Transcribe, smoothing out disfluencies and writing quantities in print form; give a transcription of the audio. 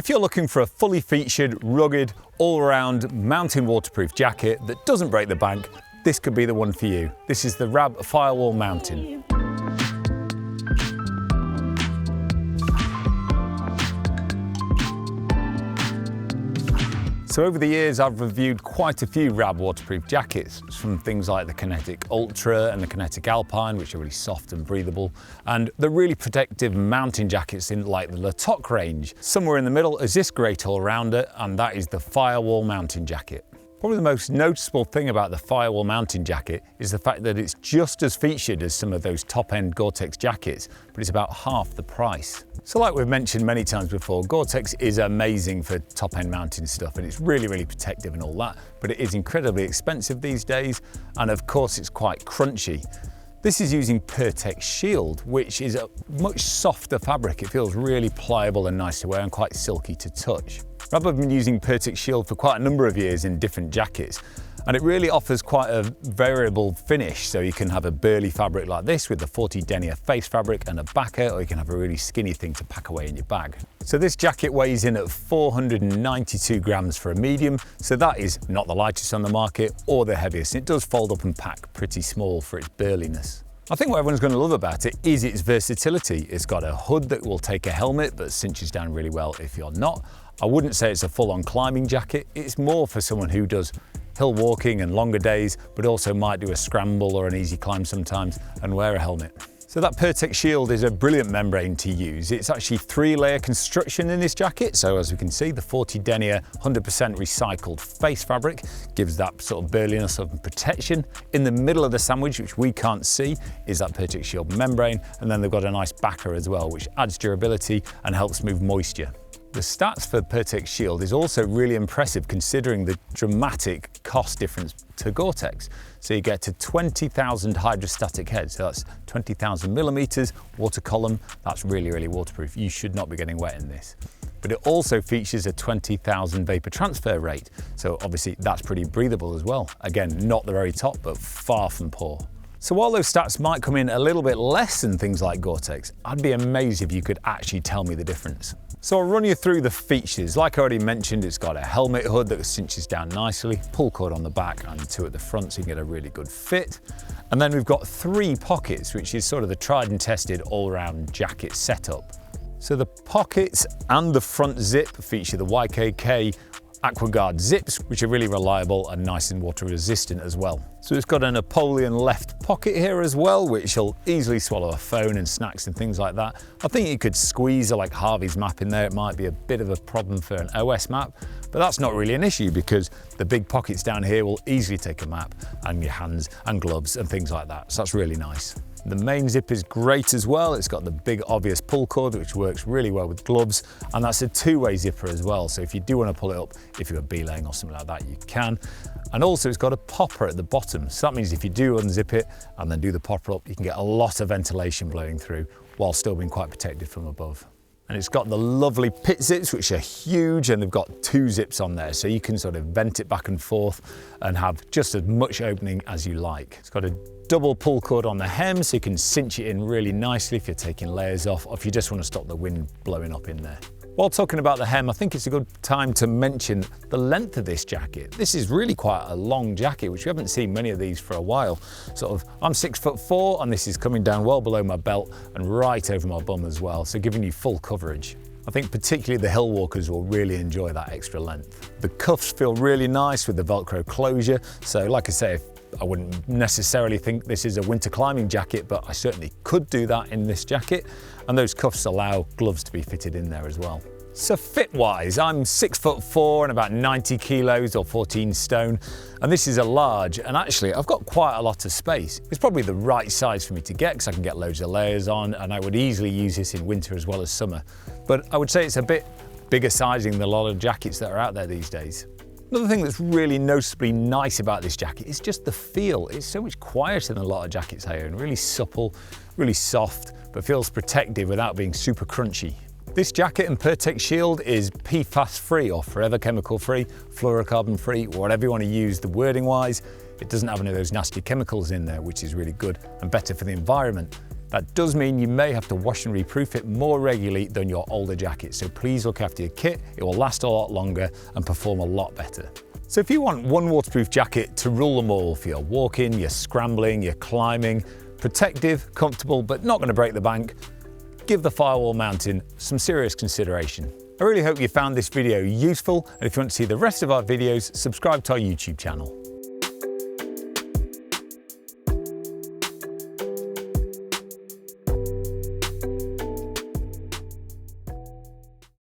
If you're looking for a fully featured, rugged, all-around mountain waterproof jacket that doesn't break the bank, this could be the one for you. This is the Rab Firewall Mountain. So over the years, I've reviewed quite a few Rab waterproof jackets, from things like the Kinetic Ultra and the Kinetic Alpine, which are really soft and breathable, and the really protective mountain jackets in like the Latoc range. Somewhere in the middle is this great all-rounder, and that is the Firewall Mountain jacket. Probably the most noticeable thing about the Firewall Mountain jacket is the fact that it's just as featured as some of those top-end Gore-Tex jackets, but it's about half the price. So like we've mentioned many times before, Gore-Tex is amazing for top-end mountain stuff, and it's really, really protective and all that, but it is incredibly expensive these days, and of course it's quite crunchy. This is using Pertex Shield, which is a much softer fabric. It feels really pliable and nice to wear and quite silky to touch. Rab have been using Pertex Shield for quite a number of years in different jackets, and it really offers quite a variable finish. So you can have a burly fabric like this with the 40 denier face fabric and a backer, or you can have a really skinny thing to pack away in your bag. So this jacket weighs in at 492 grams for a medium, so that is not the lightest on the market or the heaviest. It does fold up and pack pretty small for its burliness. I think what everyone's going to love about it is its versatility. It's got a hood that will take a helmet that cinches down really well if you're not. I wouldn't say it's a full-on climbing jacket. It's more for someone who does hill walking and longer days, but also might do a scramble or an easy climb sometimes and wear a helmet. So that Pertex Shield is a brilliant membrane to use. It's actually 3-layer construction in this jacket. So as we can see, the 40 denier 100% recycled face fabric gives that sort of burliness and protection. In the middle of the sandwich, which we can't see, is that Pertex Shield membrane. And then they've got a nice backer as well, which adds durability and helps move moisture. The stats for Pertex Shield is also really impressive considering the dramatic cost difference to Gore-Tex. So you get to 20,000 hydrostatic heads, so that's 20,000 millimeters, water column. That's really, really waterproof. You should not be getting wet in this. But it also features a 20,000 vapor transfer rate. So obviously that's pretty breathable as well. Again, not the very top, but far from poor. So while those stats might come in a little bit less than things like Gore-Tex, I'd be amazed if you could actually tell me the difference. So I'll run you through the features. Like I already mentioned, it's got a helmet hood that cinches down nicely, pull cord on the back and 2 at the front so you can get a really good fit. And then we've got 3 pockets, which is sort of the tried and tested all-round jacket setup. So the pockets and the front zip feature the YKK AquaGuard zips, which are really reliable and nice and water resistant as well. So it's got a Napoleon left pocket here as well, which will easily swallow a phone and snacks and things like that. I think you could squeeze a like Harvey's map in there. It might be a bit of a problem for an OS map, but that's not really an issue because the big pockets down here will easily take a map and your hands and gloves and things like that. So that's really nice. The main zip is great as well. It's got the big obvious pull cord, which works really well with gloves. And that's a 2-way zipper as well. So if you do want to pull it up, if you're belaying or something like that, you can. And also it's got a popper at the bottom. So that means if you do unzip it and then do the popper up, you can get a lot of ventilation blowing through while still being quite protected from above. And it's got the lovely pit zips, which are huge, and they've got 2 zips on there. So you can sort of vent it back and forth and have just as much opening as you like. It's got a double pull cord on the hem, so you can cinch it in really nicely if you're taking layers off, or if you just want to stop the wind blowing up in there. While talking about the hem, I think it's a good time to mention the length of this jacket. This is really quite a long jacket, which we haven't seen many of these for a while. I'm 6'4", and this is coming down well below my belt and right over my bum as well, so giving you full coverage. I think particularly the hill walkers will really enjoy that extra length. The cuffs feel really nice with the Velcro closure, so like I say, I wouldn't necessarily think this is a winter climbing jacket, but I certainly could do that in this jacket. And those cuffs allow gloves to be fitted in there as well. So fit-wise, I'm 6'4" and about 90 kilos or 14 stone. And this is a large, and actually I've got quite a lot of space. It's probably the right size for me to get because I can get loads of layers on, and I would easily use this in winter as well as summer. But I would say it's a bit bigger sizing than a lot of jackets that are out there these days. Another thing that's really noticeably nice about this jacket is just the feel. It's so much quieter than a lot of jackets I own. Really supple, really soft, but feels protective without being super crunchy. This jacket and Pertex Shield is PFAS free or forever chemical free, fluorocarbon free, whatever you want to use the wording wise. It doesn't have any of those nasty chemicals in there, which is really good and better for the environment. That does mean you may have to wash and reproof it more regularly than your older jackets, so please look after your kit. It will last a lot longer and perform a lot better. So if you want one waterproof jacket to rule them all for your walking, your scrambling, your climbing, protective, comfortable, but not going to break the bank, give the Firewall Mountain some serious consideration. I really hope you found this video useful, and if you want to see the rest of our videos, subscribe to our YouTube channel.